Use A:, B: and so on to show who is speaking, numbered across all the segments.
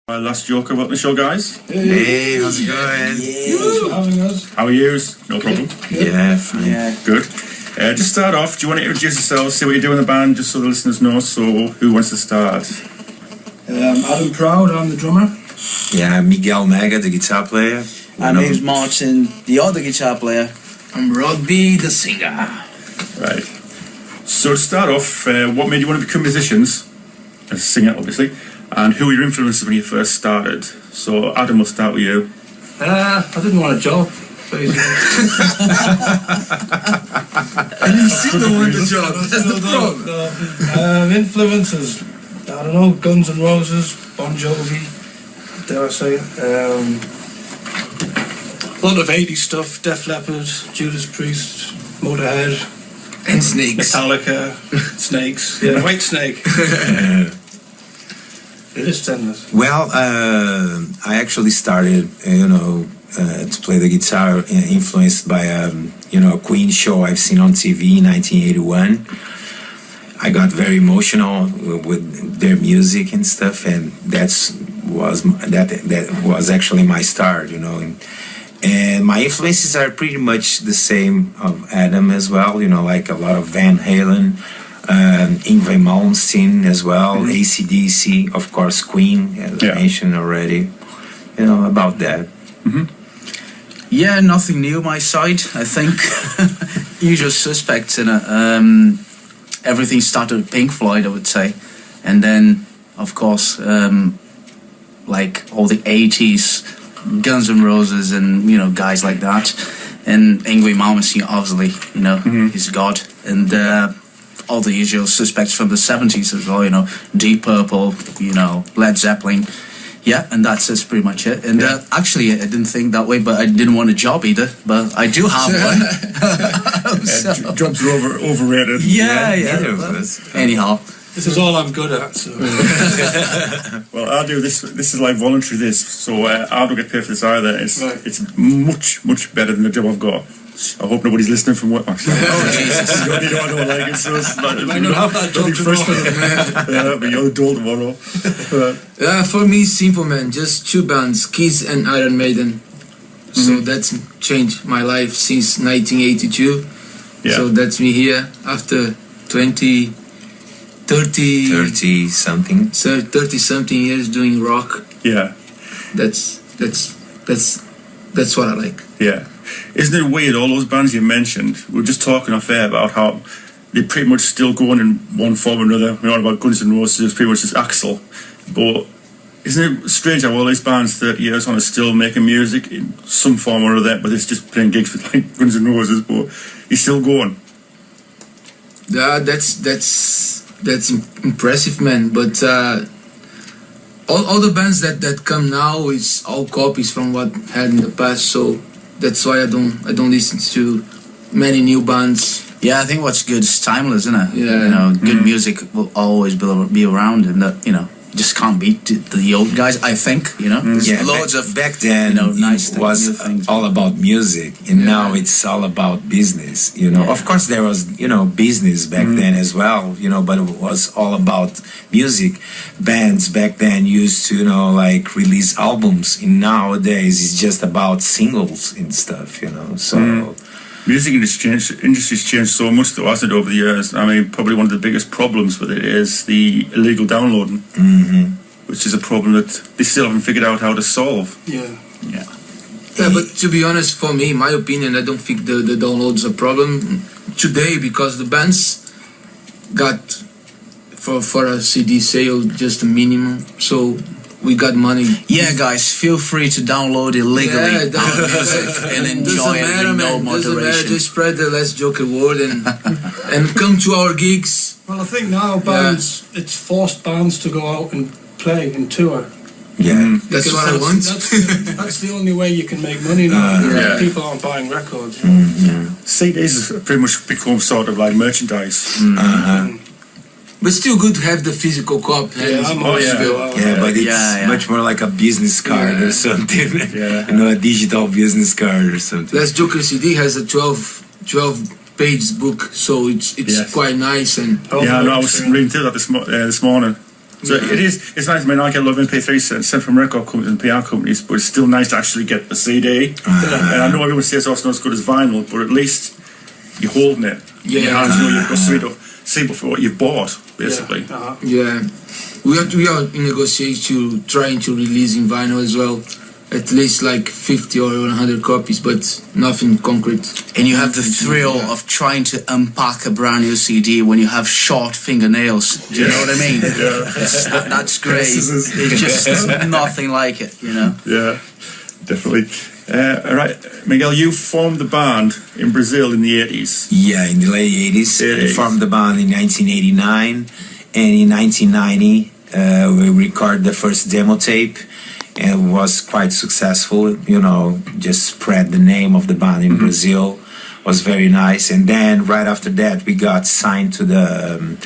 A: My last joker about the show, guys.
B: Hey, how's it going?
A: How are you? No problem.
B: Yeah, fine.
C: Yeah.
A: Good. Just start off, do you want to introduce yourselves, say what you do in the band, just so the listeners know? So, who wants to start?
D: Adam Proud, I'm the drummer.
B: Yeah, Miguel Mega, the guitar player.
C: My name's Martin, the other guitar player.
D: I'm Rod B, the singer.
A: Right. So, to start off, what made you want to become musicians? As a singer, obviously. And who were your influences when you first started? So, Adam, we'll start with you.
D: I didn't want a job, basically.
B: You still don't want the job, that's the problem.
D: Influences, I don't know, Guns N' Roses, Bon Jovi, dare I say it. A lot of 80s stuff, Def Leppard, Judas Priest, Motorhead.
B: And Snakes.
D: Metallica, Snakes, yeah, White Snake. It is endless.
B: Well, I actually started, to play the guitar, influenced by a Queen show I've seen on TV in 1981. I got very emotional with their music and stuff, and that was actually my start, And my influences are pretty much the same of Adam as well, like a lot of Van Halen, Yngwie Malmsteen as well, AC/DC, of course, Queen, as I mentioned already. About that.
C: Yeah, nothing new my side, I think. Usual suspects in it. Everything started with Pink Floyd, I would say. And then, of course, like all the 80s, Guns N' Roses and, guys like that. And Yngwie Malmsteen, obviously, he's God. And all the usual suspects from the 70s as well, Deep Purple, Led Zeppelin. Yeah, and that's pretty much it. And actually, I didn't think that way, but I didn't want a job either. But I do have one.
A: Jobs are overrated.
C: Yeah. Anyhow.
D: This is all I'm good at, so.
A: Well, I'll do this. This is like voluntary. So I don't get paid for this either. It's much better than the job I've got. I hope nobody's listening from work. Actually.
C: Oh Jesus!
A: I don't like it. So it's like,
D: I don't have that job tomorrow.
A: Yeah, but you're adult tomorrow.
E: For me, simple man, just two bands, Kiss and Iron Maiden. So that's changed my life since 1982.
A: Yeah.
E: So that's me here after 30 something years doing rock.
A: Yeah.
E: That's what I like.
A: Yeah. Isn't it weird, all those bands you mentioned, we were just talking off air about how they're pretty much still going in one form or another. We're on about Guns N' Roses, it's pretty much just Axl. But isn't it strange how all these bands 30 years on are still making music in some form or other, but it's just playing gigs with like Guns N' Roses, but he's still going.
E: Yeah, that's impressive, man. But all the bands that come now is all copies from what had in the past. So that's why I don't listen to many new bands.
C: Yeah, I think what's good is timeless, isn't it?
E: Yeah.
C: Good music will always be around, and that just can't beat the old guys. I think There's loads of
B: back then
C: nice
B: it was
C: things.
B: all about music, and now it's all about business. Of course there was business back then as well. But it was all about music. Bands back then used to like release albums, and nowadays it's just about singles and stuff. So.
A: Music industry's changed so much though, hasn't it, over the years? I mean, probably one of the biggest problems with it is the illegal downloading, which is a problem that they still haven't figured out how to solve.
E: Yeah, but to be honest, for me, my opinion, I don't think the download's a problem today, because the bands got for a CD sale just a minimum, so we got money.
C: Yeah, guys, feel free to download illegally our music and enjoy it with no
E: Doesn't matter,
C: moderation.
E: just spread the Let's Joker word and come to our gigs.
D: Well, I think now bands, it's forced bands to go out and play and tour.
B: Yeah,
E: that's what I want.
D: That's the only way you can make money now. People aren't buying records.
A: CDs have pretty much become sort of like merchandise.
E: But still good to have the physical copy.
B: But it's much more like a business card or something. A digital business card or something.
E: Let's Joker CD has a 12-page book, so it's quite nice. And
A: I was reading through that this morning. So it is. It's nice. I mean, I get a lot of MP3s sent from record companies and PR companies, but it's still nice to actually get the CD. And I know everyone says it's not as good as vinyl, but at least you're holding it.
E: Yeah.
A: In your hands, you know you've got see for what you've bought, basically.
E: Yeah, we are in negotiation trying to release in vinyl as well, at least like 50 or 100 copies, but nothing concrete.
C: And you have the thrill of trying to unpack a brand new CD when you have short fingernails. Do you know what I mean? That's great. It's just nothing like it, you know?
A: Yeah, definitely. All right, Miguel, you formed the band in Brazil in the 80s.
B: Yeah, in the late 80s. We formed the band in 1989, and in 1990 we recorded the first demo tape, and it was quite successful. You know, just spread the name of the band in Brazil. Was very nice. And then right after that, we got signed to the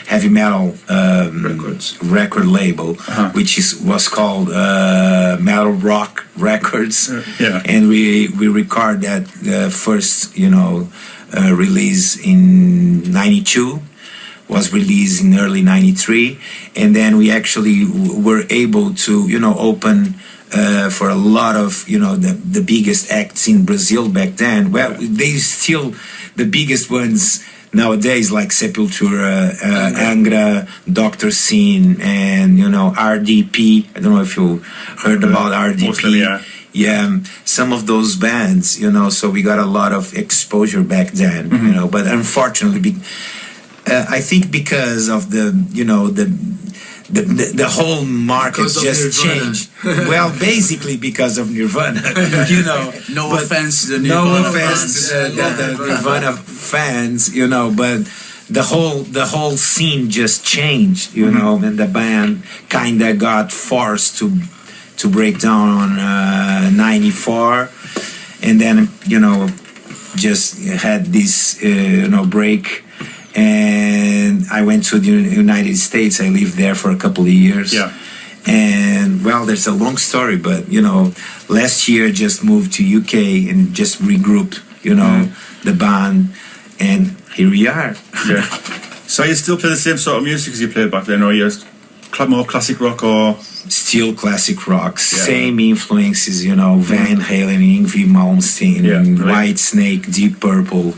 B: heavy metal record label, which was called Metal Rock Records. And we record that first, release in '92. Was released in early '93, and then we actually were able to, open for a lot of, the biggest acts in Brazil back then. Well, they still the biggest ones nowadays, like Sepultura, Angra, Dr. Sin, and RDP. I don't know if you heard about RDP. Yeah, some of those bands, so we got a lot of exposure back then, but unfortunately, I think because of the whole market just changed. Well, basically because of Nirvana,
C: No offense to the
B: Nirvana fans, but the whole scene just changed, and the band kinda got forced to break down on '94, and then just had this break. And I went to the United States. I lived there for a couple of years.
A: Yeah.
B: And well, there's a long story, but last year just moved to UK and just regrouped, the band, and here we are.
A: Yeah. So you still play the same sort of music as you played back then, or you're more classic rock, or
B: still classic rock, same influences, Van Halen, Yngwie Malmsteen, White Snake, Deep Purple,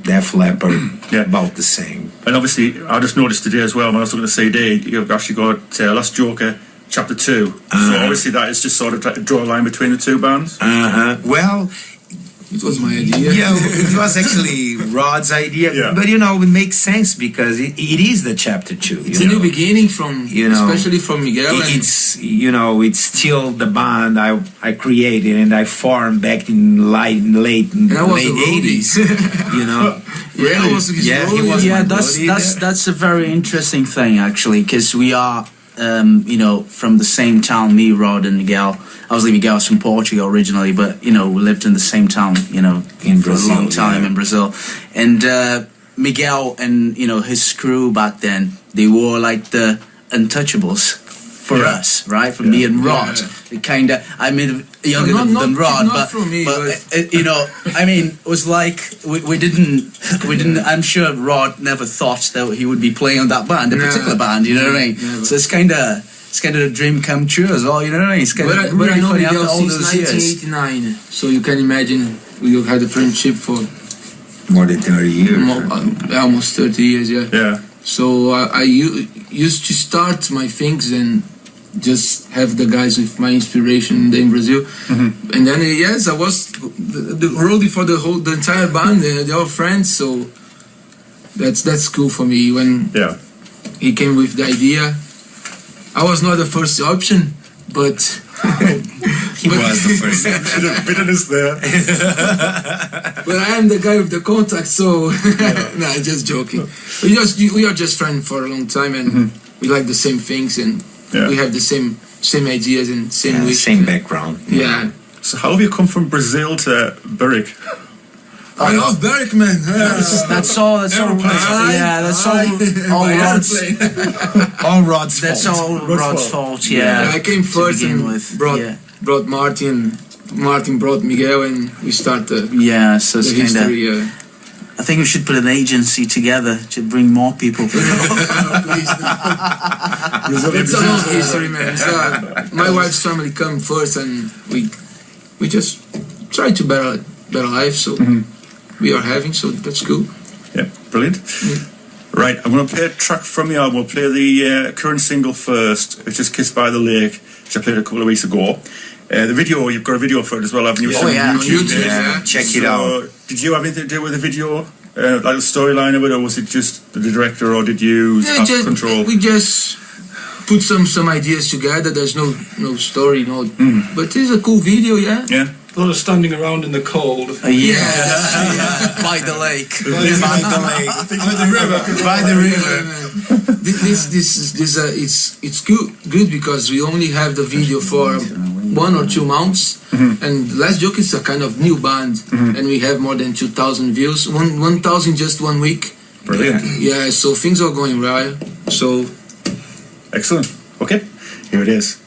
B: Def Leppard, about the same.
A: And obviously, I just noticed today as well, when I was looking at the CD, you've actually got Last Joker, Chapter 2. So obviously that is just sort of like to draw a line between the two bands.
B: Well,
E: it was my idea.
B: Yeah, it was actually Rod's idea. But it makes sense because it is the Chapter 2.
E: It's a new beginning from, especially from Miguel.
B: It's it's still the band I created and I formed back in late '80s.
C: That's a very interesting thing actually, because we are from the same town, me, Rod, and Miguel. Obviously, Miguel's from Portugal originally, but we lived in the same town,
B: in
C: for
B: Brazil,
C: a long time in Brazil. And Miguel and his crew back then, they were like the untouchables for us, right? For me and Rod, kind of. I mean, younger than Rod,
E: but
C: it was like we didn't. I'm sure Rod never thought that he would be playing on that band, a particular band. You know what I mean?
E: Never.
C: So it's kind of a dream come true as well. You know what I mean? It's kind of
E: but
C: really
E: I know
C: funny
E: Miguel
C: after all
E: since
C: those years.
E: 1989, so you can imagine we had a friendship for
B: more than 30 years.
E: Almost 30 years,
A: Yeah.
E: So I used to start my things and just have the guys with my inspiration in Brazil. And then I was the roadie for the entire band. They're all friends, so that's cool for me. When he came with the idea, I was not the first option, but
B: he was the first option.
A: Bitterness there.
E: But I am the guy with the contact, so nah, just joking. We are just friends for a long time, and we like the same things, and we have the same ideas and
B: same background.
E: Yeah.
A: So how have you come from Brazil to Berwick?
E: I love Berwick, man.
C: That's all. That's all. Yeah, that's all Rod's.
B: All Rod's fault.
C: That's all Rod's fault. Yeah.
E: I came first and brought Martin. Martin brought Miguel, and we started.
C: Yeah, so it's
E: the history.
C: I think we should put an agency together to bring more people.
E: Please, no. It's a long history, man. My wife's family come first, and we just try to better life. So we are having, so that's cool.
A: Yeah, brilliant. Right, I'm going to play a track from the album. We'll play the current single first. It's just "Kissed by the Lake," which I played a couple of weeks ago. The video, you've got a video for it as well, haven't you?
E: Yeah.
A: It's on
C: yeah,
A: YouTube.
B: Yeah, check it out.
A: Did you have anything to do with the video? Like the storyline of it, or was it just the director, or did you have control?
E: We just put some ideas together. There's no story, but it's a cool video, yeah.
A: Yeah.
D: A lot of standing around in the cold.
C: By the lake.
B: By the lake.
D: By the river.
B: By the river.
E: It's good because we only have the video for 1 or 2 months, and Let's Joke is a kind of new band, and we have more than 2,000 views, 1,000 just 1 week.
A: Brilliant.
E: Yeah, so things are going well. So
A: Excellent. Okay, here it is.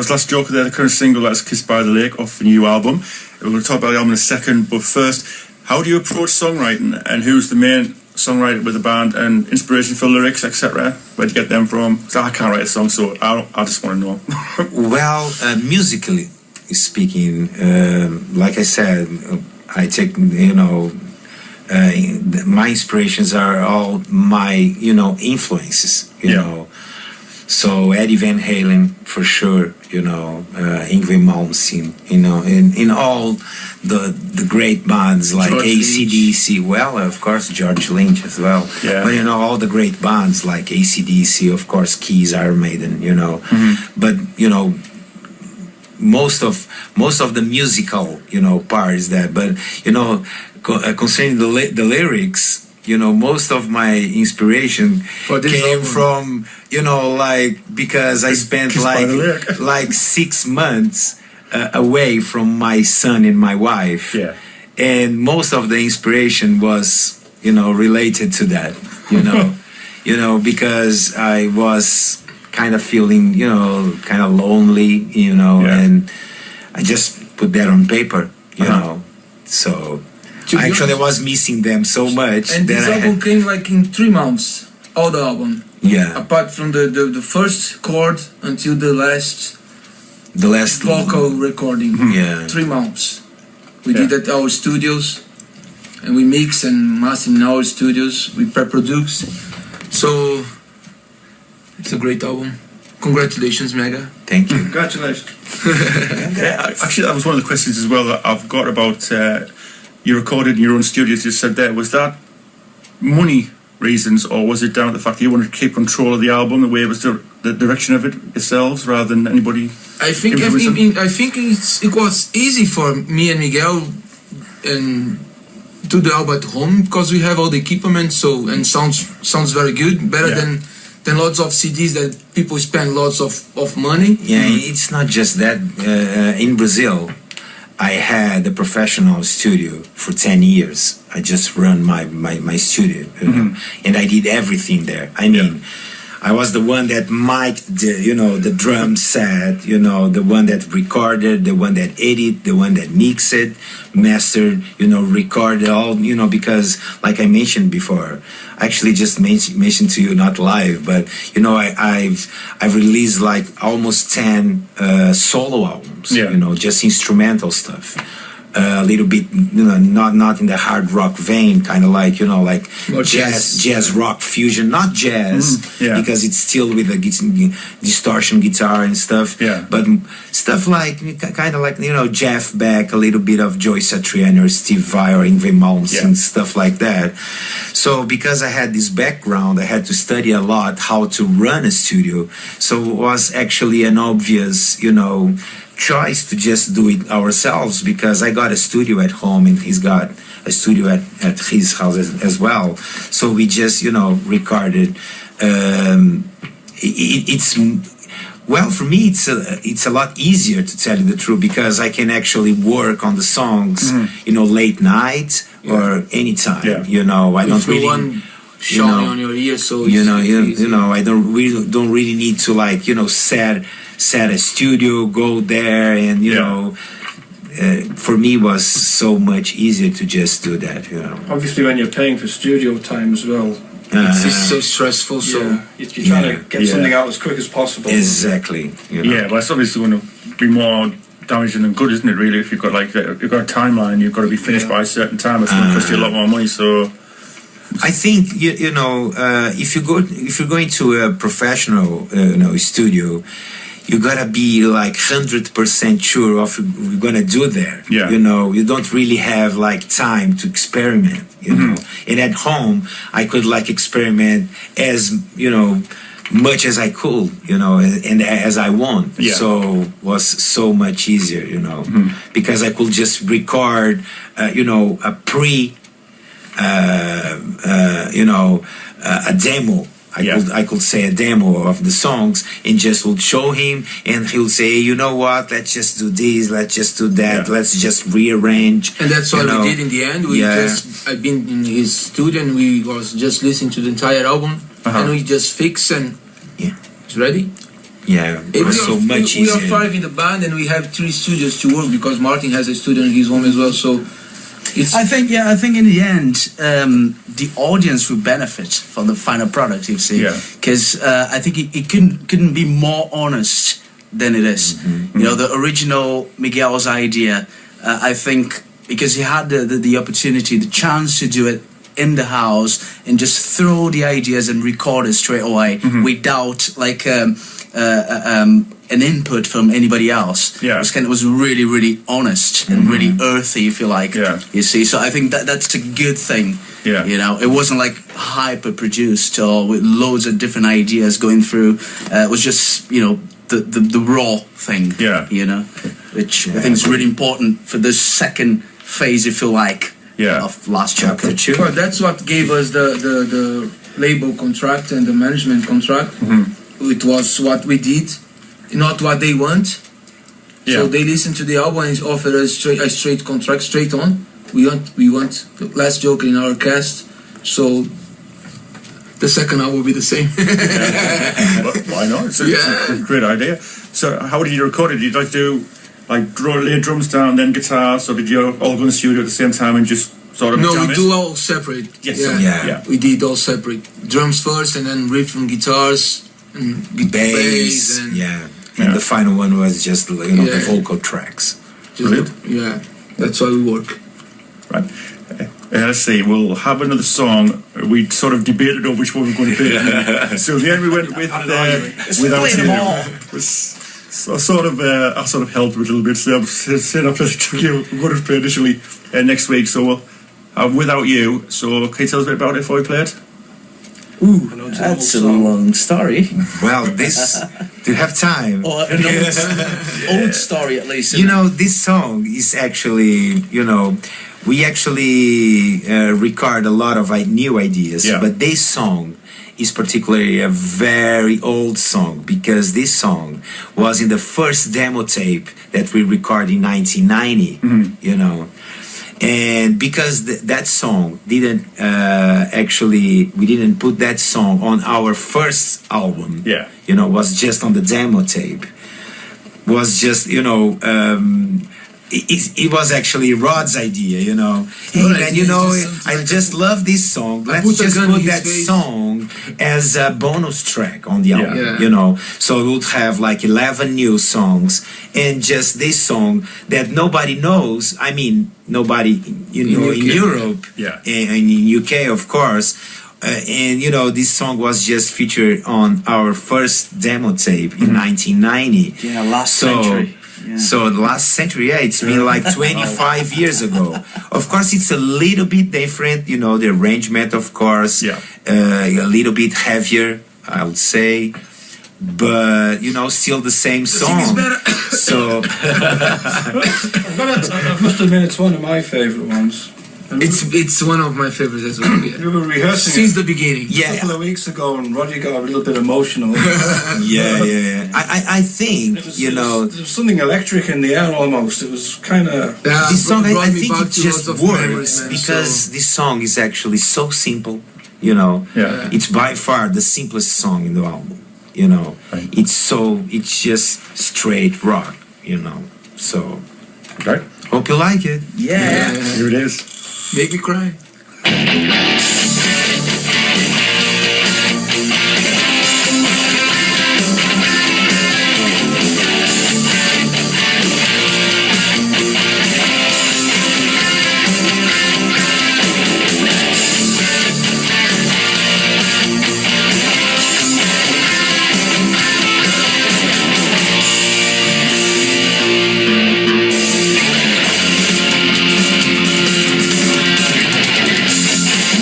A: was last joke there, the current single, that's Kissed by the Lake, off the new album. We're going to talk about the album in a second, but first, how do you approach songwriting, and who's the main songwriter with the band, and inspiration for lyrics, etc.? Where'd you get them from? 'Cause I can't write a song, so I just want to know.
B: Well, musically speaking, like I said, I take, my inspirations are all my, influences, you know. So Eddie Van Halen, for sure, Yngwie Malmsteen, in all the great bands like
D: George
B: AC/DC, well, of course, George Lynch as well.
A: Yeah.
B: But, all the great bands like AC/DC, of course, Keys, Iron Maiden, But, most of the musical, parts that, but, concerning the lyrics, most of my inspiration came from, because I spent like 6 months away from my son and my wife.
A: Yeah.
B: And most of the inspiration was, related to that, because I was kind of feeling, kind of lonely, and I just put that on paper, so I was missing them so much.
E: And this album came like in 3 months, all the album.
B: Yeah.
E: Apart from the first chord until the last vocal recording.
B: Yeah.
E: 3 months. We did at our studios, and we mix and master in our studios. We pre-produce. So it's a great album. Congratulations, Mega.
B: Thank you.
D: Congratulations.
A: Actually, that was one of the questions as well that I've got about you recorded in your own studio, as you said there. Was that money reasons, or was it down to the fact that you wanted to keep control of the album, the way it was the direction of it yourselves, rather than anybody?
E: I think it was easy for me and Miguel and do the album at home because we have all the equipment, and sounds very good, better than lots of CDs that people spend lots of money.
B: Yeah, it's not just that. In Brazil, I had a professional studio for 10 years. I just run my studio, and I did everything there. I mean, I was the one that mic'd the drum set, the one that recorded, the one that edited, the one that mixed it, mastered, recorded all, because like I mentioned before, I actually just mentioned to you, not live, but I've released like almost 10 solo albums, just instrumental stuff. A little bit, not in the hard rock vein, kind of like, like jazz rock fusion, not jazz, because it's still with the distortion guitar and stuff, but stuff like, kind of like, Jeff Beck, a little bit of Joy Satriani or Steve Vai or Yngwie Malmsteen, stuff like that. So because I had this background, I had to study a lot how to run a studio, so it was actually an obvious, choice to just do it ourselves, because I got a studio at home and he's got a studio at his house as well. So we just, recorded. For me, it's a lot easier, to tell you the truth, because I can actually work on the songs, late night or anytime. I don't really.
E: Showing on your ear, so
B: I don't really need to set a studio, go there, and for me it was so much easier to just do that.
D: Obviously, when you're paying for studio time as well,
E: it's just so stressful. So
D: you're trying to get something out as quick as possible.
B: Exactly.
A: Yeah, but it's obviously going to be more damaging than good, isn't it? Really, if you've got you've got a timeline, you've got to be finished by a certain time. It's going to cost you a lot more money. So.
B: I think if you're going to a professional studio, you gotta be like 100% sure of what you're gonna do there.
A: Yeah.
B: You don't really have time to experiment. And at home, I could experiment as much as I could, and as I want.
A: Yeah.
B: So it was so much easier, because I could just record, a a demo. I could say a demo of the songs, and just would show him, and he'll say, you know what, let's just do this, let's just do that, let's just rearrange.
E: And that's what we did in the end. I've been in his studio, and we was just listening to the entire album, and we just fix, and it's ready.
B: Yeah, it was so much
E: we
B: easier.
E: are 5 in the band and we have 3 studios to work because Martin has a studio in his home as well. So it's
C: I think in the end, the audience will benefit from the final product. You see,
A: Yeah.
C: because I think it couldn't be more honest than it is. You know, the original Miguel's idea. I think because he had the opportunity, the chance to do it in the house and just throw the ideas and record it straight away without like an input from anybody else.
A: Yeah.
C: It was really, really honest and really earthy, if you like.
A: Yeah.
C: You see, so I think that's a good thing.
A: Yeah.
C: You know, it wasn't like hyper produced or with loads of different ideas going through. It was just, you know, the raw thing.
A: Yeah.
C: You know, which I think is really important for this second phase, if you like.
A: Yeah.
C: Of Last Chapter.
E: well, that's what gave us the label contract and the management contract. It was what we did, not what they want.
A: Yeah.
E: So they listened to the album and offered us a straight contract, straight on. We want the Last Joker in our cast. So the second album will be the same.
A: Well, why not? It's a great idea. So how did you record it? Did you like do lay drums down, then guitars, or did you all go in the studio at the same time and just sort of
E: No,
A: jam
E: we
A: it?
E: do all separate.
A: Yes,
B: yeah.
E: We did all separate. Drums first and then riff and guitars and
B: Bass,
E: and
B: and the final one was just the
E: Yeah.
B: vocal tracks.
A: Brilliant.
E: That's how we work.
A: Right. Let's see, we'll have another song. We sort of debated over which one we're going to pick. So in the end we went with Without
C: play them
A: You.
C: all.
A: So I sort of helped with a little bit. So I'm saying I took you. We're going to play initially next week. So we'll have Without You. So can you tell us a bit about it before we play it?
C: Ooh, that's a long story.
B: Well, this do you have time?
C: Or an old story, at least.
B: You know, this song is actually, we actually record a lot of new ideas,
A: Yeah.
B: but this song is particularly a very old song because this song was in the first demo tape that we recorded in 1990, and because that song didn't we didn't put that song on our first album.
A: Yeah.
B: Was just on the demo tape. Was just it was actually Rod's idea. Hey man, I just love this song. Let's just put that song as a bonus track on the album.
E: Yeah.
B: So we would have like 11 new songs and just this song that nobody knows. I mean, nobody in Europe and in UK, of course. And this song was just featured on our first demo tape in 1990.
C: Yeah, last century. Yeah.
B: So the last century, it's been like 25 years ago. Of course, it's a little bit different, the arrangement, of course, a little bit heavier, I would say, but still the same song. So
D: I must admit, it's one of my favourite ones.
E: It's one of my favorites as well.
D: We were rehearsing
E: since
D: it
E: the beginning.
D: a couple of weeks ago, and Roddy got a little bit emotional.
B: I think,
D: there was something electric in the air almost. It was kind of...
B: this song, I
E: brought me
B: think
E: back
B: it
E: to
B: just
E: lots of memories,
B: works
E: man,
B: because this song is actually so simple,
A: Yeah.
B: It's by far the simplest song in the album,
A: Right.
B: It's just straight rock, so
A: Okay.
B: hope you like it.
C: Yeah.
A: Here it is.
E: Make me cry.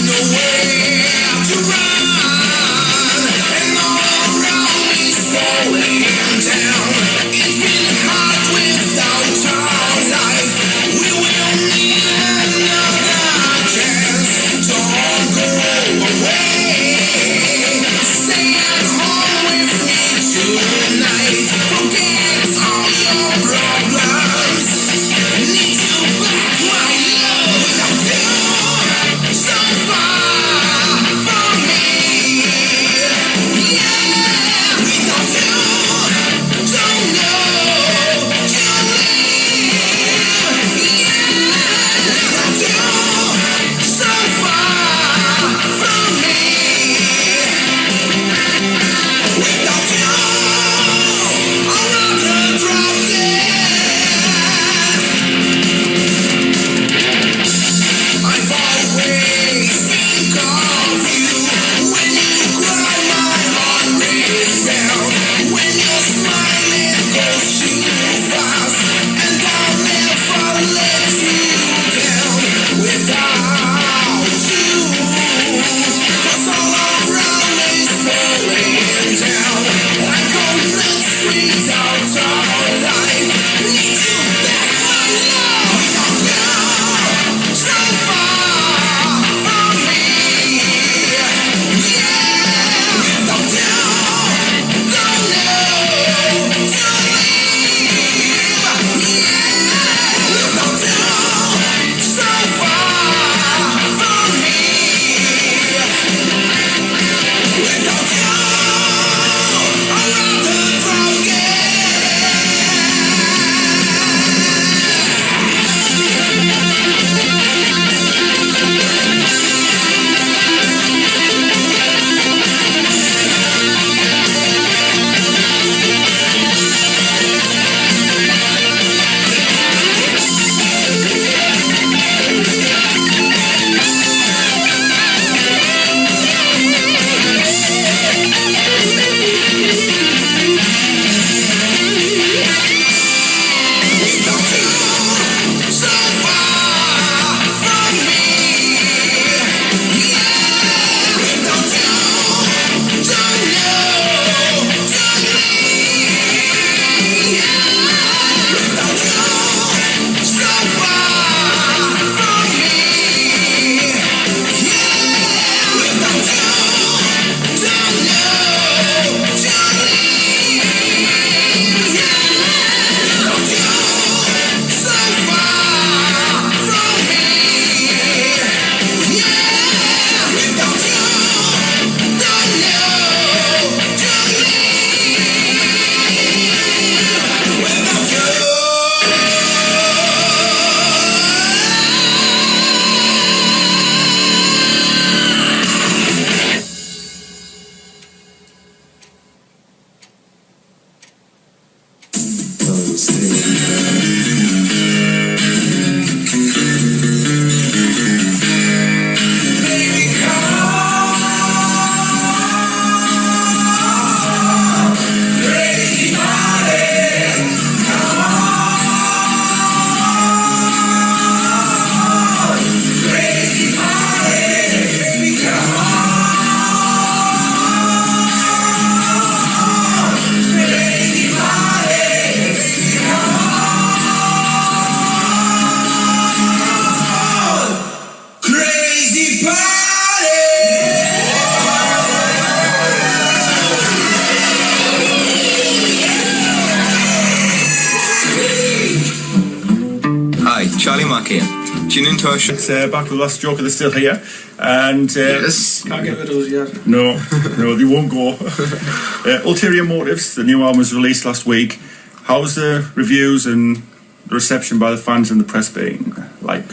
F: No way Okay. Tune into our show.
A: It's back with the last joke. They're still here, and
E: Yes.
D: Can't get rid of us yet.
A: no, they won't go. Ulterior Motives, the new album was released last week. How's the reviews and the reception by the fans and the press been like?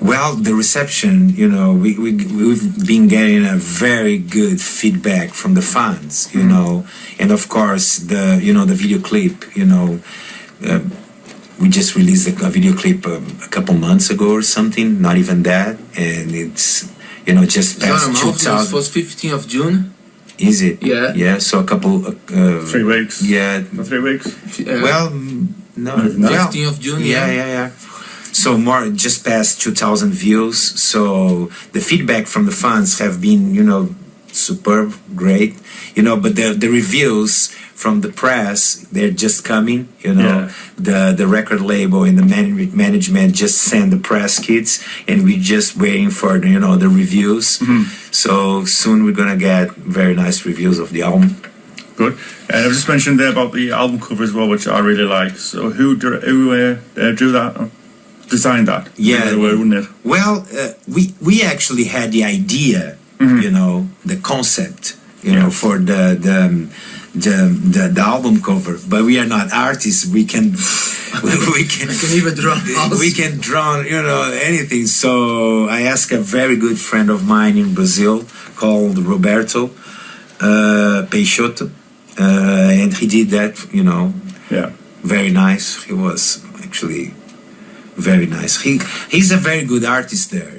B: Well, the reception, we've been getting a very good feedback from the fans, and of course the video clip, we just released a video clip a couple months ago or something, not even that, and it's just past
E: It
B: 2000.
E: was 15th of June.
B: Is it?
E: Yeah.
B: Yeah. So a couple.
A: 3 weeks.
B: Yeah.
A: Not 3 weeks.
B: Well, no. Well,
E: 15th of June.
B: yeah. So more just past 2,000 views. So the feedback from the fans have been, superb, great. But the reviews from the press, they're just coming.
A: Yeah.
B: The record label and the management just send the press kits, and we're just waiting for the reviews. So soon we're gonna get very nice reviews of the album.
A: Good. And I've just mentioned there about the album cover as well, which I really like. So who drew that? Designed that?
B: Yeah.
A: Wouldn't it?
B: Well, we actually had the idea, the concept, for the album cover, but we are not artists. We can
E: I can even draw.
B: we can draw anything. So I asked a very good friend of mine in Brazil called Roberto Peixoto, and he did that.
A: Yeah.
B: Very nice. He was actually very nice. He's a very good artist there.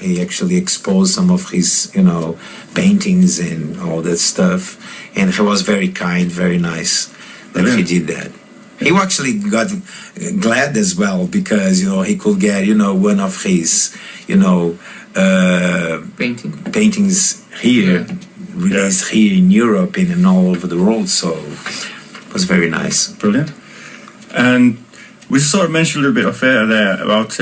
B: He actually exposed some of his paintings and all that stuff, and he was very kind, very nice that he did that. He actually got glad as well because he could get one of his paintings here released here in Europe and all over the world. So it was very nice.
A: Brilliant. And we sort of mentioned a little bit off air there about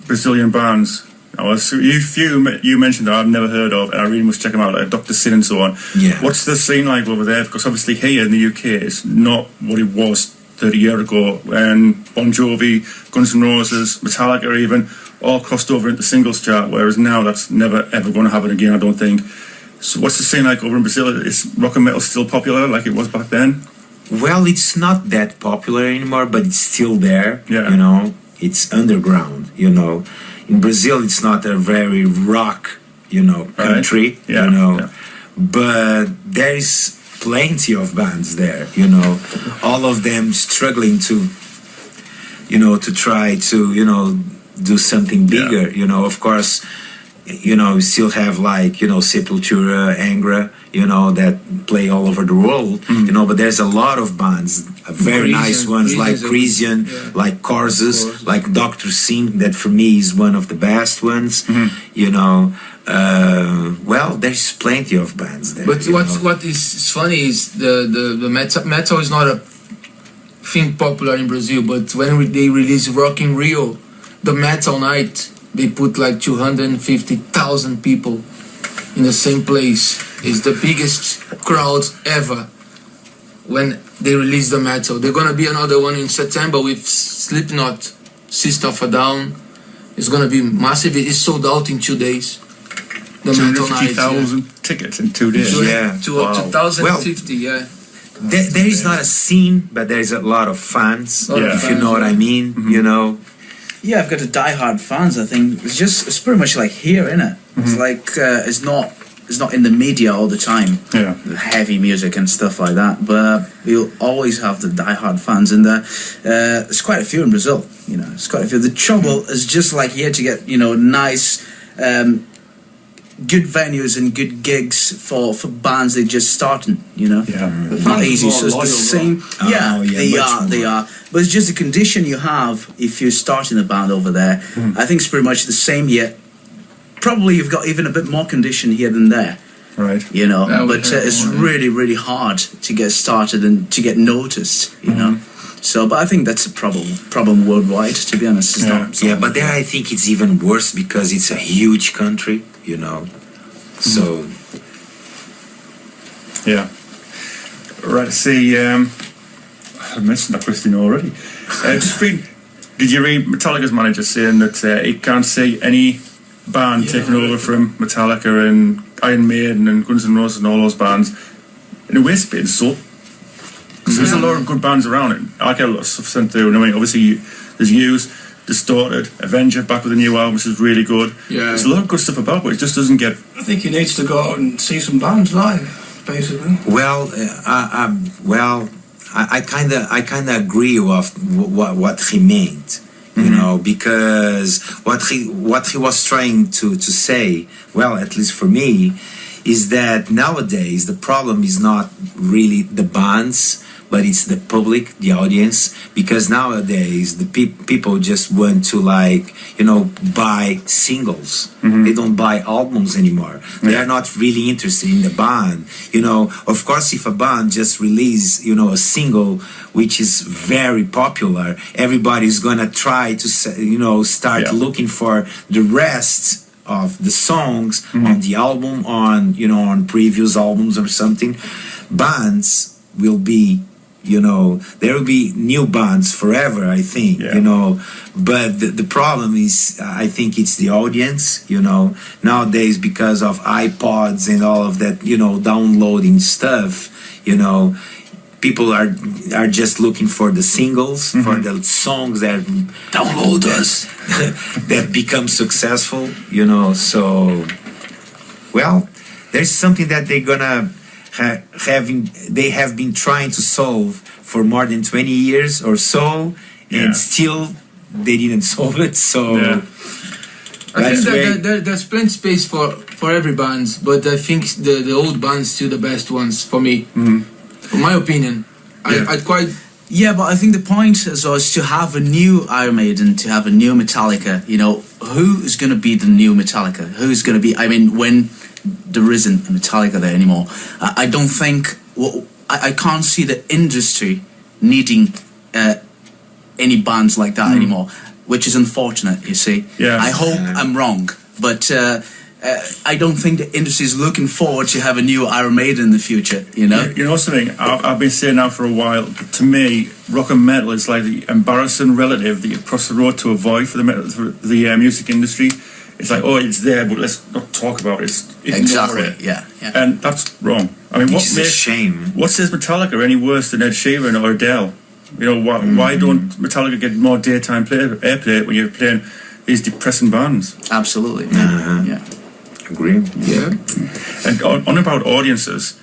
A: Brazilian bands. You mentioned that I've never heard of, and I really must check them out, like Dr. Sin and so on.
B: Yeah.
A: What's the scene like over there? Because obviously here in the UK, it's not what it was 30 years ago when Bon Jovi, Guns N' Roses, Metallica even, all crossed over into singles chart, whereas now that's never ever going to happen again, I don't think. So what's the scene like over in Brazil? Is rock and metal still popular like it was back then?
B: Well, it's not that popular anymore, but it's still there.
A: Yeah.
B: It's underground. In Brazil, it's not a very rock, country.
A: Right. Yeah. Yeah.
B: But there is plenty of bands there. All of them struggling to try to do something bigger. Of course. We still have like Sepultura, Angra, that play all over the world, but there's a lot of bands, very nice ones like Crisian, like Corzus, like Dr. Sin, that for me is one of the best ones. Well, there's plenty of bands there.
E: But what is funny is the metal is not a thing popular in Brazil, but when they release Rock in Rio, the metal night, they put like 250,000 people in the same place. It's the biggest crowd ever when they release the metal. They're gonna be another one in September with Slipknot, System of a Down. It's gonna be massive. It's sold out in 2 days. The metal night.
A: 250,000 tickets in 2 days.
B: Yeah.
E: 2050, yeah.
B: There is not a scene, but there is a lot of fans, if you know what I mean.
C: Yeah, I've got the diehard fans. I think it's pretty much like here, innit? It's like it's not in the media all the time.
A: Yeah,
C: the heavy music and stuff like that. But you'll always have the diehard fans, and there's quite a few in Brazil. It's quite a few. The trouble is just like here to get nice, good venues and good gigs for bands that just starting. It's not easy. So it's the same. They are. But it's just the condition you have if you're starting a band over there. I think it's pretty much the same here. Probably you've got even a bit more condition here than there.
A: Right.
C: But it's really, really hard to get started and to get noticed. So, but I think that's a problem worldwide. To be honest. It's not
B: but there I think it's even worse because it's a huge country. So.
A: Yeah. Right. See. I mentioned that question already. Just been Did you read Metallica's manager saying that he can't see any band taking over from Metallica and Iron Maiden and Guns N' Roses and all those bands in a waste bit so? Because there's a lot of good bands around it. I get a lot of stuff sent through. And I mean, obviously, there's Used, Distorted, Avenger back with a new album, which is really good.
E: Yeah.
A: There's a lot of good stuff about, but it just doesn't get.
D: I think he needs to go out and see some bands live, basically.
B: Well, I kind of agree with what he meant, you know, because what he was trying to say, well, at least for me, is that nowadays the problem is not really the bands, but it's the public, the audience, because nowadays the people just want to, like, you know, buy singles. They don't buy albums anymore. They are not really interested in the band. You know, of course, if a band just release, you know, a single which is very popular, everybody's gonna try to, you know, start looking for the rest of the songs on the album, on, you know, on previous albums or something. Bands will be, you know, there will be new bands forever, I think, you know, but the problem is, I think it's the audience, you know, nowadays, because of iPods and all of that, you know, downloading stuff, you know, people are just looking for the singles, for the songs that download us, that become successful, you know. So, well, there's something that they're gonna they have been trying to solve for more than 20 years or so, and still they didn't solve it. So
E: I think that there's plenty space for every bands, but I think the old bands still the best ones for me. In my opinion, I'd quite.
C: Yeah, but I think the point is to have a new Iron Maiden, to have a new Metallica. You know, who's going to be the new Metallica? Who's going to be? I mean, when there isn't a Metallica there anymore, I don't think. Well, I can't see the industry needing any bands like that anymore, which is unfortunate. You see.
A: Yeah.
C: I hope I'm wrong, but. I don't think the industry is looking forward to have a new Iron Maiden in the future, you know?
A: You know something? I've been saying now for a while, to me, rock and metal is like the embarrassing relative that you cross the road to avoid for the music industry. It's like, oh, it's there, but let's not talk about it.
C: Exactly,
A: it.
C: yeah.
A: And that's wrong. I mean,
B: Which is a shame.
A: What says Metallica any worse than Ed Sheeran or Adele? You know, why don't Metallica get more daytime airplay when you're playing these depressing bands?
C: Absolutely, yeah.
B: Agree.
E: Yeah.
A: And on about audiences,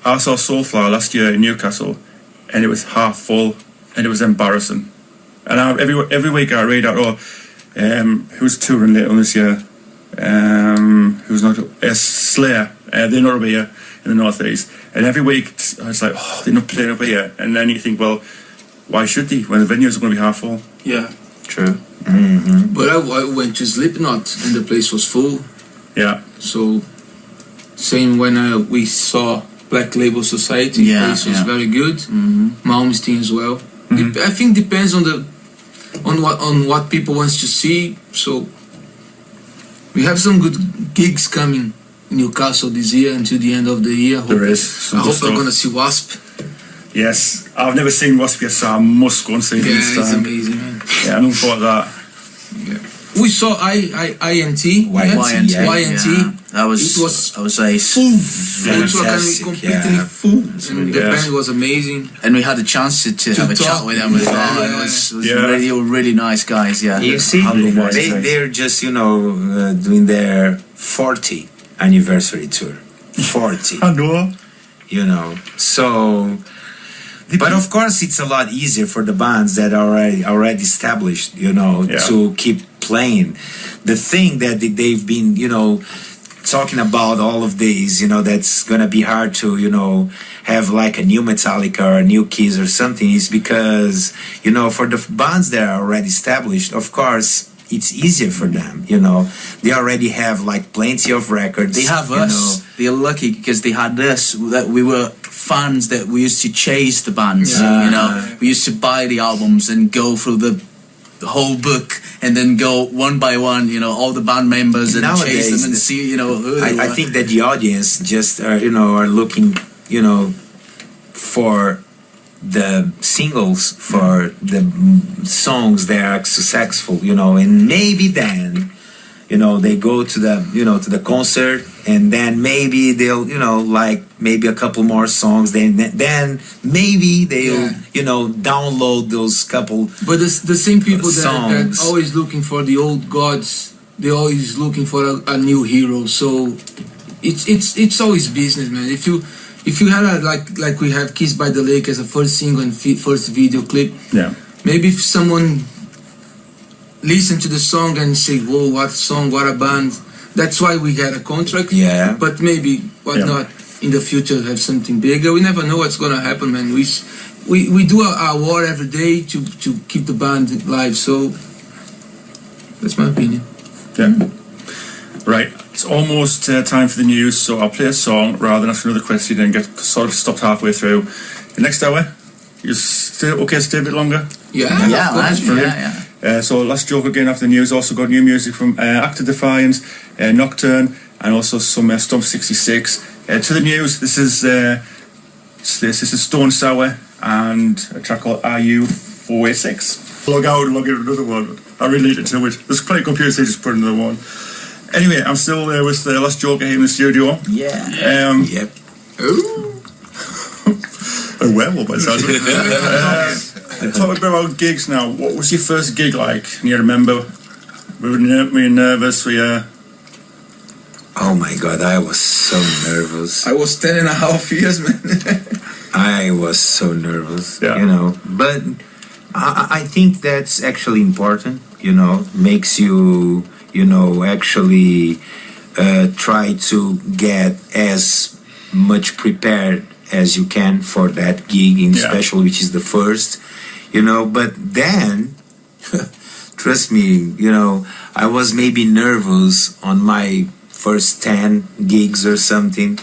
A: I saw Soulfly last year in Newcastle, and it was half full, and it was embarrassing. And every week I read out, who's touring later on this year? Who's not? Slayer. They're not over here in the northeast. And every week I was like, oh, they're not playing over here. And then you think, well, why should they when the venues are going to be half full?
D: Yeah.
C: True.
E: But I went to Slipknot and the place was full.
A: Yeah.
E: So, same when we saw Black Label Society, the place was very good. Malmsteen as well. I think depends on what people wants to see. So, we have some good gigs coming in Newcastle this year until the end of the year.
A: There is.
E: I hope I'm gonna see Wasp.
A: Yes, I've never seen Wasp yet, so I must go and see them this
E: it's
A: time.
E: amazing, man.
A: Yeah, I don't thought that.
E: Yeah. We saw INT.
C: YNT. That was
E: it was
C: a
E: full. It was
B: Fantastic,
E: completely full. And the band was amazing.
C: and we had a chance to have a
E: talk.
C: chat with them as well. And it was really nice guys. Yeah,
B: You see, they're just, you know, doing their 40 anniversary tour. 40.
A: I know.
B: You know, so. But of course, it's a lot easier for the bands that are already established, you know, to keep playing. The thing that they've been, you know, talking about all of these, you know, that's gonna be hard to, you know, have like a new Metallica or a new Kiss or something, is because, you know, for the bands that are already established, of course, it's easier for them, you know. They already have like plenty of records.
C: They have us. They're lucky because they had us. That we were fans that we used to chase the bands. You know, we used to buy the albums and go through the whole book and then go one by one. You know, all the band members and chase them and see. You know, who they were.
B: I think that the audience just are, you know, are looking, you know, for the singles for the songs that are successful, and maybe then, they go to the concert, and then maybe they'll, like maybe a couple more songs, then maybe they'll, download those couple.
E: But the same people that
B: songs.
E: always looking for the old gods, they're always looking for a new hero. So it's always business, man. If you had like we have Kiss by the Lake as a first single and first video clip, maybe if someone listen to the song and say, whoa, what song, what a band, that's why we got a contract. But maybe not in the future have something bigger. We never know what's gonna happen, man. We do our war every day to keep the band alive. So that's my opinion.
A: Right, it's almost time for the news, so I'll play a song rather than ask another question and get sort of stopped halfway through. The next hour, you still okay to stay a bit longer? So Last Joke again after the news. Also got new music from Act of Defiance, Nocturne, and also some Stomp 66. To the news, this is Stone Sour and a track called RU486. Log out and log in another one. I related to it. There's plenty of computers, they just put another one. Anyway, I'm still there with the Last Joker here in the studio.
B: Yep.
A: A werewolf, I sound talk a bit about gigs now. What was your first gig like? Can you remember? Were you nervous?
B: Oh my God, I was so nervous.
E: I was 10.5 years, man.
B: I was so nervous, But I think that's actually important, makes you, actually try to get as much prepared as you can for that gig, especially which is the first, But then, trust me, I was maybe nervous on my first 10 gigs or something.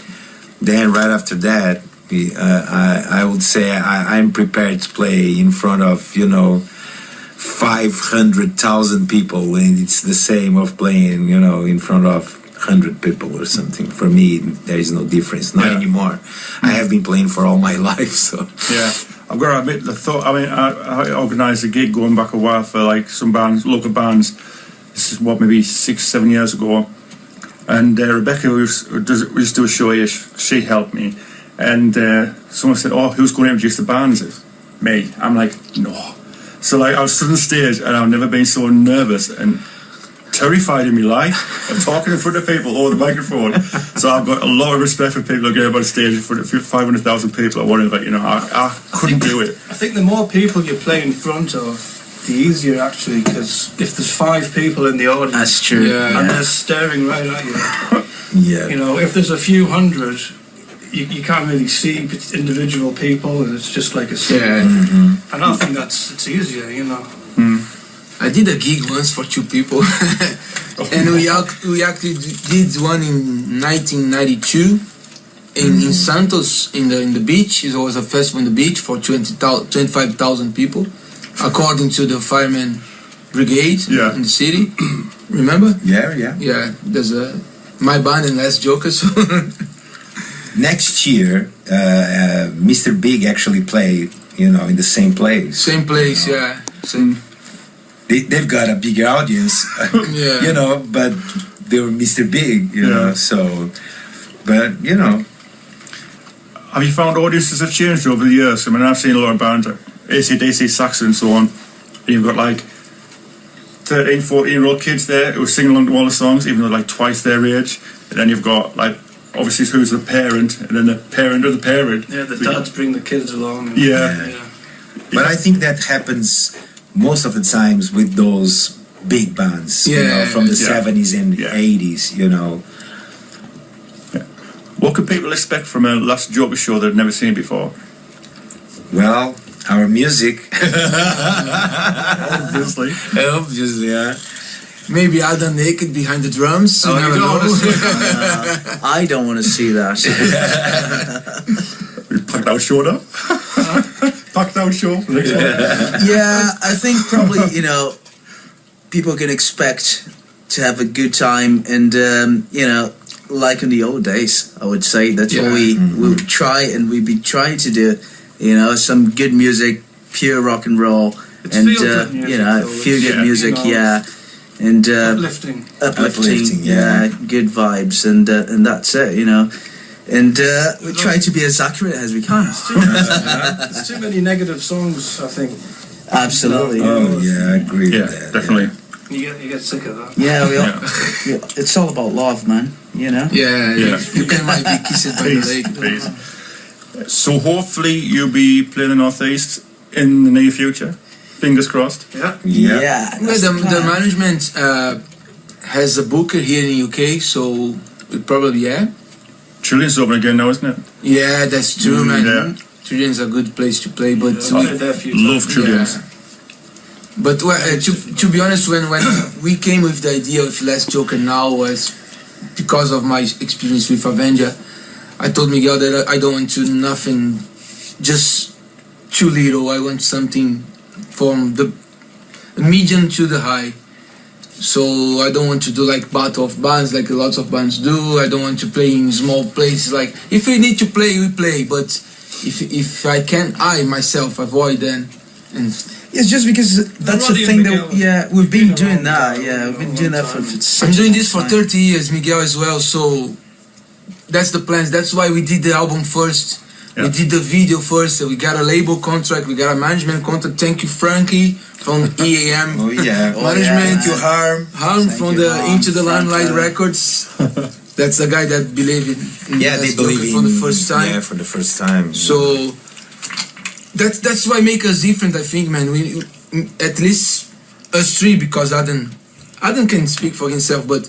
B: Then right after that, I would say I'm prepared to play in front of 500,000 people, and it's the same of playing in front of 100 people or something. For me, there is no difference, not anymore. I have been playing for all my life, so
A: I've got to admit, I organised a gig going back a while for like some bands, local bands. This is maybe 6-7 years ago. And Rebecca, we used to do a show here, she helped me. And someone said, oh, who's going to introduce the bands? Me. I'm like, no. So like, I was stood on stage and I've never been so nervous and terrified in my life of talking in front of people over the microphone. So I've got a lot of respect for people who get up on stage in front of 500,000 people or whatever. I couldn't do it.
D: I think the more people you play in front of, the easier actually, because if there's 5 people in the audience,
C: that's true,
D: and they're staring right at you, if there's a few hundred, you can't really see individual people, and it's just like a scene. And I think it's easier,
E: I did a gig once for 2 people, and we actually did one in 1992 in Santos in the beach. It was a festival in the beach for 25,000 people, according to the fireman brigade in the city. Remember? Yeah. There's my band and Last Jokers.
B: Next year, Mr. Big actually played, in the same place.
E: Same place, Same.
B: They've got a bigger audience, but they were Mr. Big, so, but,
A: Have you found audiences have changed over the years? I mean, I've seen a lot of bands, AC/DC, Saxon and so on, and you've got like 13, 14-year-old kids there who are singing along to all the songs, even though like twice their age, and then you've got like, obviously who's the parent, and then the parent of the parent.
D: Yeah, the dads bring the kids along.
B: But I think that happens most of the times with those big bands, from the 70s and 80s,
A: What could people expect from a Last Joker show they've never seen before?
B: Well, our music.
A: Obviously,
E: Maybe Adam naked behind the drums.
C: I don't want to see that.
A: We packed out show now. Packed out show.
C: I think probably people can expect to have a good time, and like in the old days, I would say that's what we would try, and we'd be trying to do. You know, some good music, pure rock and roll,
D: It's
C: and
D: feel-good music,
C: you know,
D: though.
C: feel good
A: Yeah.
C: music,
D: You know,
C: yeah, and
D: Uplifting.
C: uplifting,
B: yeah.
C: good vibes, and that's it, you know. And we try to be as accurate as we can.
D: There's too many negative songs, I think.
C: Absolutely.
B: Oh yeah, I agree
A: Yeah,
B: with that.
A: definitely.
D: You get sick of that.
C: Yeah,
A: Yeah.
C: it's all about love, man. You know.
E: Yeah,
A: Yeah.
E: you can might be kissed by the
A: Peace,
E: lake.
A: peace. So hopefully you'll be playing the Northeast in the near future. Fingers crossed.
D: Yeah.
B: Yeah.
E: Well,
C: that's
E: the
C: plan.
E: management has a booker here in UK, so it probably
A: Trillian's open again now, isn't it?
E: Yeah, that's true, man.
A: Yeah.
E: Trillian's a good place to play, but
D: Yeah, I've played there a few times.
A: Love Trillian's.
E: But well, to be honest, when we came with the idea of Last Joker now was because of my experience with Avenger. I told Miguel that I don't want to nothing, just too little. I want something from the medium to the high. So I don't want to do like battle of bands like lots of bands do. I don't want to play in small places. Like if we need to play, we play. But if I can, I myself avoid then. And
C: It's just because that's the
D: Roddy and
C: thing
D: Miguel
C: that we've been
D: been
C: doing
D: around
C: that.
D: for
C: Yeah,
D: a
C: we've been
D: long
C: doing that for
D: time.
C: such
E: I'm
C: a
E: doing
C: long
E: this for
C: time.
E: 30 years, Miguel as well. So that's the plans. That's why we did the album first.
A: Yeah.
E: We did the video first. We got a label contract. We got a management contract. Thank you, Frankie from EAM.
B: Oh yeah.
E: Management,
B: You harm.
E: Harm
C: Thank
E: from
C: you,
E: the
C: Harm,
E: Into the
C: Frank,
E: Limelight Records. That's the guy that believed in
B: Yeah, they
E: Last Joker
B: believe
E: for the first time.
B: Yeah, for the first time.
E: So that's why make us different. I think, man. We at least us three, because Adam can speak for himself, but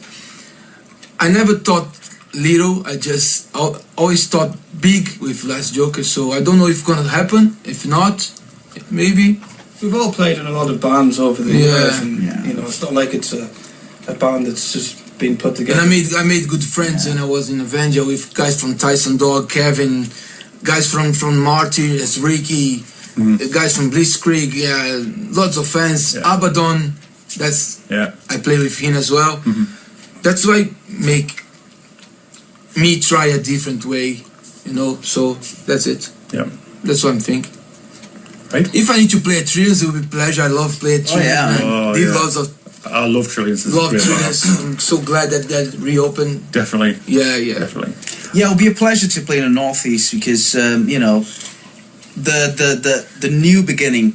E: I never thought little. I just always thought big with Last Joker. So I don't know if it's gonna happen. If not, maybe.
D: We've all played in a lot of bands over the
E: Yeah.
D: years, and
C: Yeah.
D: you know, it's not like it's a band that's just been put
E: And
D: together.
E: I made good friends, and I was in Avenger with guys from Tyson Dog, Kevin, guys from Marty, as Ricky, guys from Blitzkrieg, yeah, lots of fans.
A: Yeah.
E: Abaddon, that's
A: Yeah.
E: I play with him as well. That's why make me try a different way, you know. So that's it.
A: Yeah.
E: That's what I'm thinking.
A: Right.
E: If I need to play at Trillions, it will be a pleasure. I love playing Trillions,
C: yeah.
E: man.
A: Oh,
E: Did
A: yeah.
E: lots of
A: I love Trillian's. It's a
E: love
A: great band.
E: Trillions. I'm so glad that reopened.
A: Definitely.
E: Yeah, yeah.
A: Definitely.
C: Yeah, it'll be a pleasure to play in the Northeast because you know the new beginning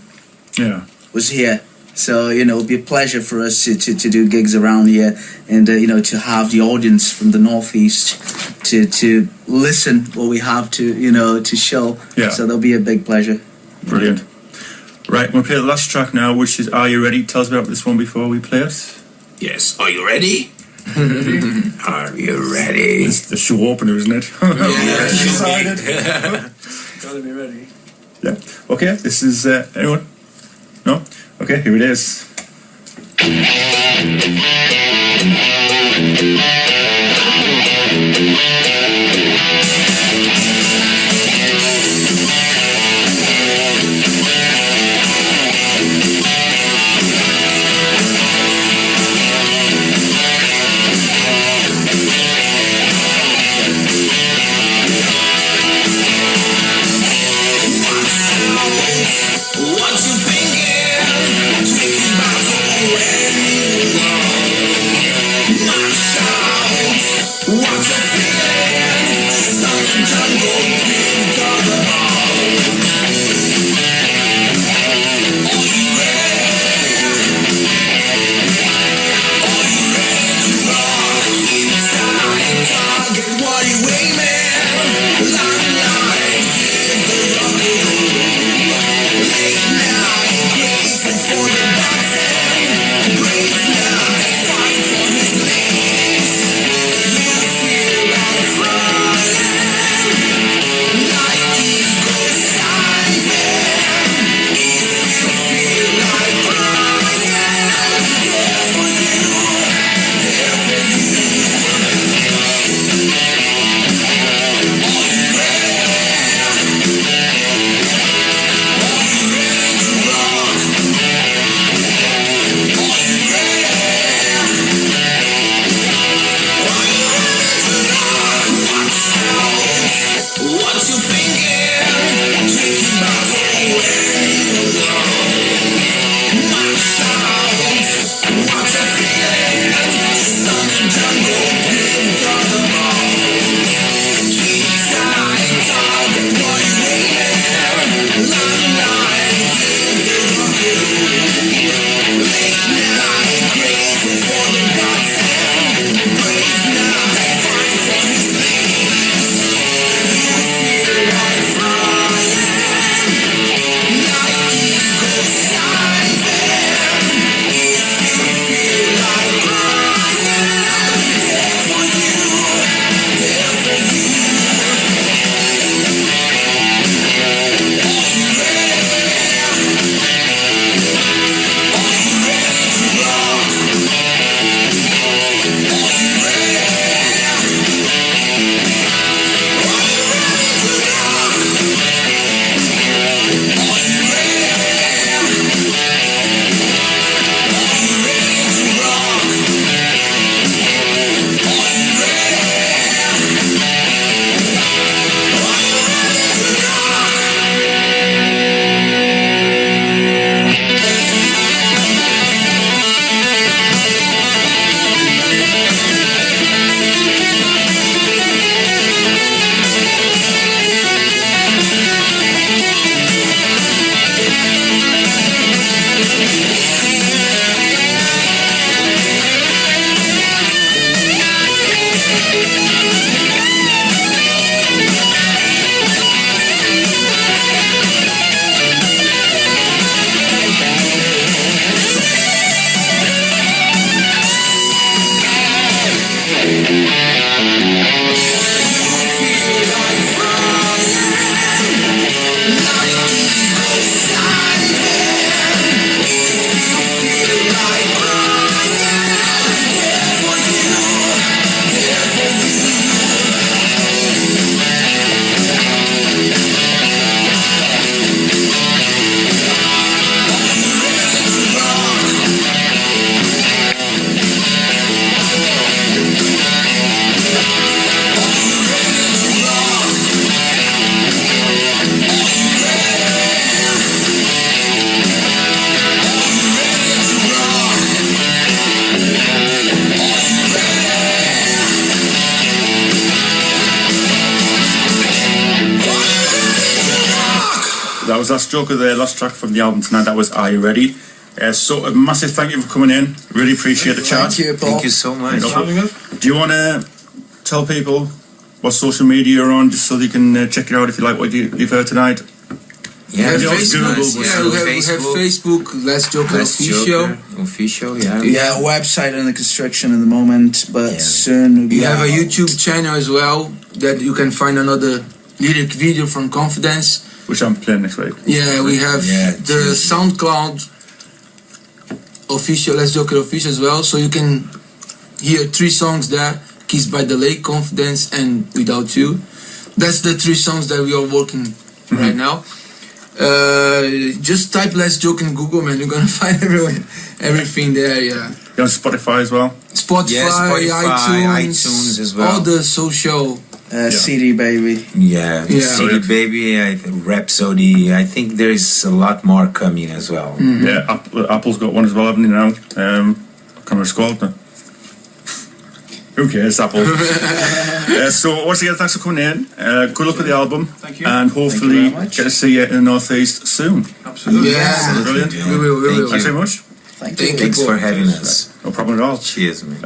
A: Yeah.
C: was here. So you know, it'll be a pleasure for us to do gigs around here, and you know, to have the audience from the Northeast to listen what we have to show.
A: Yeah.
C: So that'll be a big pleasure.
A: Brilliant. Right, we're going to play the last track now, which is Are You Ready? Tell us about this one before we play it.
B: Yes. Are you ready? Are you ready?
A: It's the show opener, isn't it?
E: Yeah,
D: Decided. Gotta be ready.
A: Yeah. Okay, this is anyone? No? Okay, here it is.
B: What you thinking? Thinking about when you
A: That was Last Joker, the last track from the album tonight. That was Are You Ready? So a massive thank you for coming in. Really appreciate the chat.
C: Thank you, Paul.
B: Thank you so much.
A: Do you want to tell people what social media you're on, just so they can check it out if you like what you've heard tonight?
B: Yeah,
E: We have
A: Facebook,
E: we have Facebook, Let's Joker Official.
B: Official, yeah.
C: Yeah, website under construction at the moment, but soon
E: We have a YouTube channel as well that you can find another lyric video from Confidence.
A: Which I'm playing next week.
E: Yeah, we have the SoundCloud official, Let's Joker Official as well. So you can hear 3 songs there: Kiss by the Lake, Confidence, and Without You. That's the 3 songs that we are working right now. Just type Let's Joke in Google, man. You're gonna find everything there. Yeah.
A: You're on Spotify as well.
E: Spotify,
B: iTunes as well.
E: All the social.
C: CD Baby.
B: Yeah, CD Baby, Rhapsody. I think there's a lot more coming as well.
E: Mm-hmm.
A: Yeah, Apple's got one as well, haven't they now? Can't remember it's called now. Who cares, Apple? So once again, thanks for coming in. Good luck with the album.
D: Thank you.
A: And hopefully get to see you in the Northeast soon.
D: Absolutely.
E: Yeah,
A: Brilliant.
E: we will.
A: Thanks very much.
C: Thank you.
B: Thanks for having us.
A: No problem at all.
B: Cheers, man.